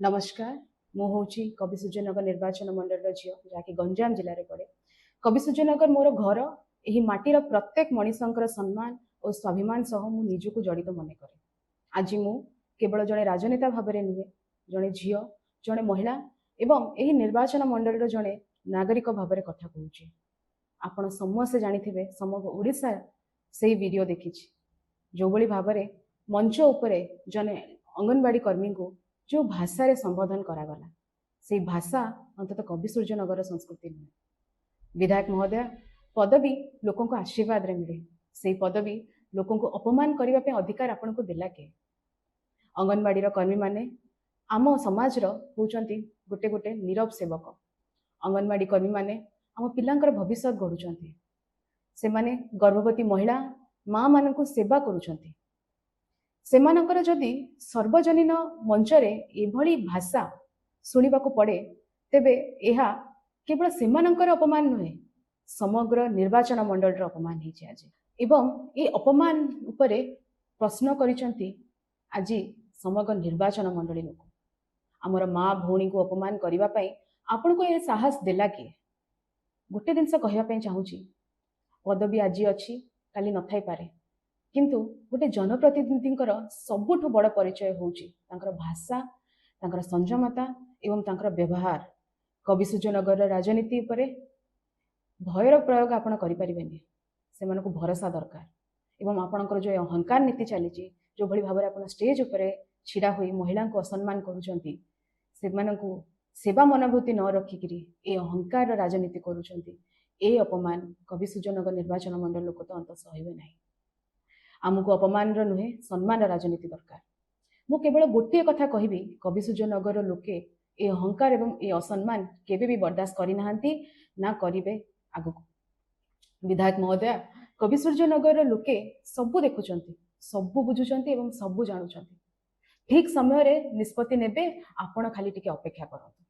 नमस्कार मु हूँ कवि सूर्यनगर निर्वाचन मंडल झील जहाँकि गंजाम जिले में पड़े। कवि सूर्यनगर मोर घर यही माटीर प्रत्येक मनीषंकर सम्मान और स्वाभिमान सह मु निजक जड़ित मन करे। आज मु केवल जड़े राजनेता भाव में नुहे, जड़े झील, जड़े महिला एवं यही निर्वाचन मंडल जड़े नागरिक भाव में कथा कहूँ। आपण समस्ते जानी समग्र ओडिशा से वीडियो देखी जो भली भाव में मंच उपरे जने अंगनवाड़ी कर्मी को जो भाषा रे संबोधन करागला से भाषा अंततः कवि सूर्यनगर संस्कृति नुहे। विधायक महोदय पदवी लोकों को आशीर्वाद रे मिले, से पदवी लोकों को अपमान करने पे अधिकार आपन को देला के? अंगनवाड़ी कर्मी माने आम समाज होचंती गोटे गोटे नीरव सेवक। अंगनवाड़ी कर्मी माने आम पिलांकर भविष्य गढ़ुचंती। से माने गर्भवती महिला माँ मान को सेवा करुचंती। सेमानंकर जदि सर्वजनीन मंचरे एभली भाषा शुणा पड़े तेबे यह केवल सेमानंकर अपमान नुहे, समग्र निर्वाचन मंडल अपमान होइछि आज। एवं ये अपमान उपरे प्रश्न करिसंती आज समग्र निर्वाचन मंडली लोक। आमर माँ भौणी को अपमान करबा पई आपन को ये साहस देला किए? गोटे जिनस कहबा चाहूँगी, पदवी आज अच्छी काली न थाई पारे, किंतु गोटे जनप्रतिनिधिंकर सबुठ बड़ परिचय होउची तांकर भाषा, तांकर संयमता एवं तांकर व्यवहार। कवि सूर्यनगर राजनीति उपरे भयर प्रयोग आपण करि परिबेनी, सेमान को भरोसा दरकार। एवं आपणकर जो अहंकार नीति चली, जो भली भाव आप स्टेज उपरे छिड़ा हुई महिला को असम्मान करुचंती, सेमान को सेवा मनोभूति न रखिकी ए अहंकार राजनीति करुचंती, ए अपमान कवि सूर्यनगर निर्वाचन मंडल लोक तो अंत सहबे नहीं। आमको अपमान नुहे, सम्मान राजनीति दरकार। मु केवल गोटे कथा कहबी, कवि सूर्यनगर लोके ए अहंकार एवं ए असम्मान केबे भी बर्दाश्त करना ना करिवे आगको। विधायक महोदय कवि सूर्यनगर लोके सबू देखुचंती, सबू बुझुचंती एवं सबू जानुचंती। ठीक समय रे निष्पत्ति नेबे, आपण खाली टिके अपेक्षा करंतु।